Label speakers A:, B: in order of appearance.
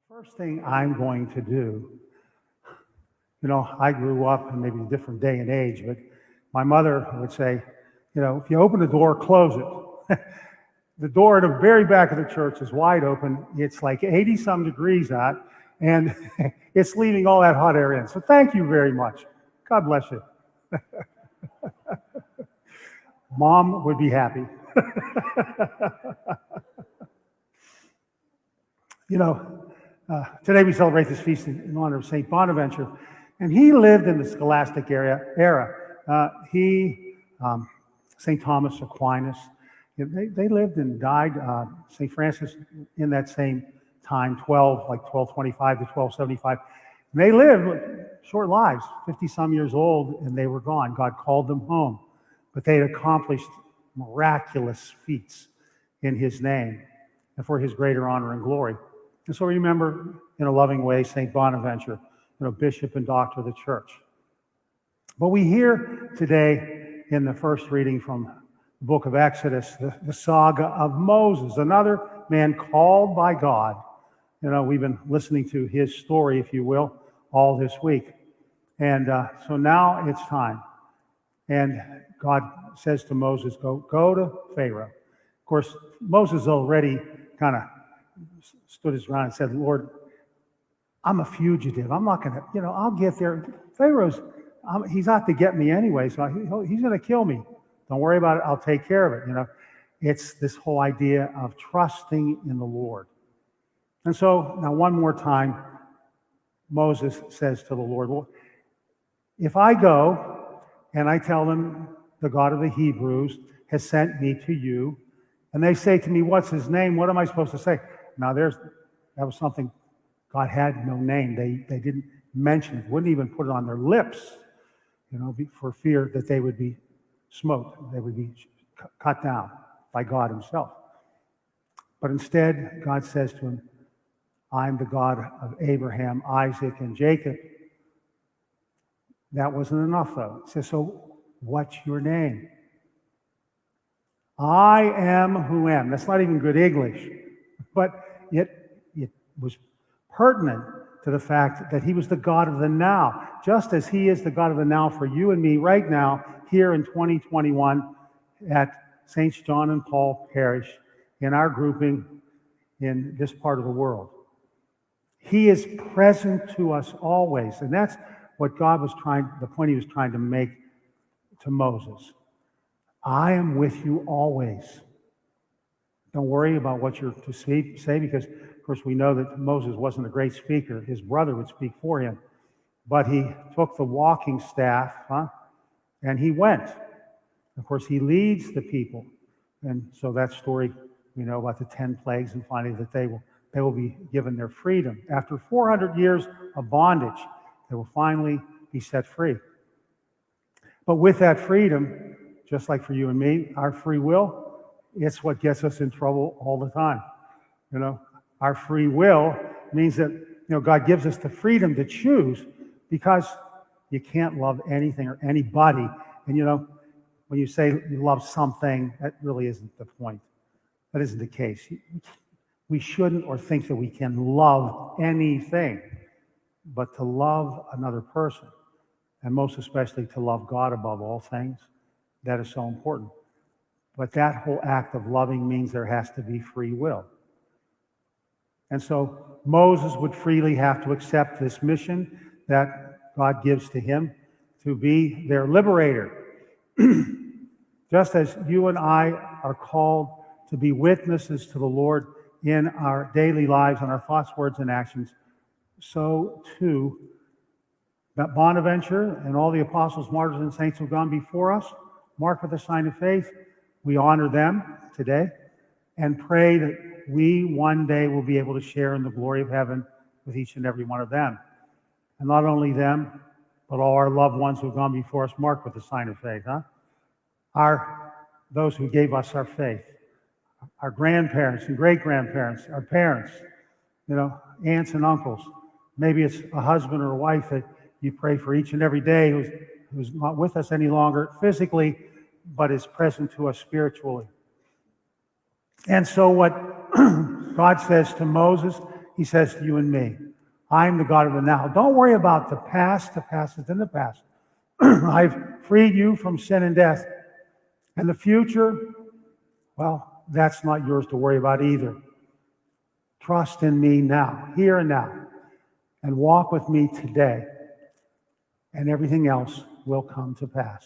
A: First thing I'm going to do, I grew up in maybe a different day and age, but my mother would say, if you open the door, close it. The door at the very back of the church is wide open. It's like 80 some degrees out, and it's leaving all that hot air in. So thank you very much. God bless you. Mom would be happy. Today we celebrate this feast in honor of St. Bonaventure, and he lived in the scholastic era. St. Thomas Aquinas, they lived and died, St. Francis in that same time, 1225 to 1275. And they lived short lives, 50 some years old, and they were gone. God called them home, but they had accomplished miraculous feats in his name and for his greater honor and glory. And so remember, in a loving way, St. Bonaventure, bishop and doctor of the church. But we hear today in the first reading from the book of Exodus, the saga of Moses, another man called by God. We've been listening to his story, if you will, all this week. And so now it's time. And God says to Moses, go to Pharaoh. Of course, Moses already kind of stood his ground and said, Lord, I'm a fugitive. I'm not going to, I'll get there. Pharaoh's, he's out to get me anyway, so he's going to kill me. Don't worry about it. I'll take care of it. It's this whole idea of trusting in the Lord. And so now one more time, Moses says to the Lord, well, if I go and I tell them the God of the Hebrews has sent me to you, and they say to me, what's his name? What am I supposed to say? Now that was something, God had no name. They didn't mention it, wouldn't even put it on their lips, for fear that they would be smoked, they would be cut down by God himself. But instead, God says to him, I'm the God of Abraham, Isaac, and Jacob. That wasn't enough, though. He says, so what's your name? I am who am. That's not even good English, but it was pertinent to the fact that he was the God of the now, just as he is the God of the now for you and me right now, here in 2021 at St. John and Paul Parish in our grouping in this part of the world. He is present to us always, and that's what the point he was trying to make to Moses. I am with you always. Don't worry about what you're to say, because, of course, we know that Moses wasn't a great speaker. His brother would speak for him. But he took the walking staff, and he went. Of course, he leads the people. And so that story, we know about the 10 plagues, and finally that they will be given their freedom. After 400 years of bondage, they will finally be set free. But with that freedom, just like for you and me, our free will, it's what gets us in trouble all the time. Our free will means that, God gives us the freedom to choose, because you can't love anything or anybody. And, when you say you love something, that really isn't the point. That isn't the case. We shouldn't or think that we can love anything, but to love another person, and most especially to love God above all things, that is so important. But that whole act of loving means there has to be free will. And so Moses would freely have to accept this mission that God gives to him to be their liberator. Just as you and I are called to be witnesses to the Lord in our daily lives, in our thoughts, words, and actions, so too Bonaventure and all the apostles, martyrs, and saints who have gone before us, marked with the sign of faith, we honor them today and pray that we one day will be able to share in the glory of heaven with each and every one of them. And not only them, but all our loved ones who have gone before us, marked with the sign of faith. Those who gave us our faith, our grandparents and great-grandparents, our parents, aunts and uncles. Maybe it's a husband or a wife that you pray for each and every day who's not with us any longer physically, but is present to us spiritually. And so what God says to Moses he says to you and me, I'm the God of the now. Don't worry about the past. The past is in the past. I've freed you from sin and death. And the future, well, that's not yours to worry about either. Trust in me now, here and now, and walk with me today, and everything else will come to pass.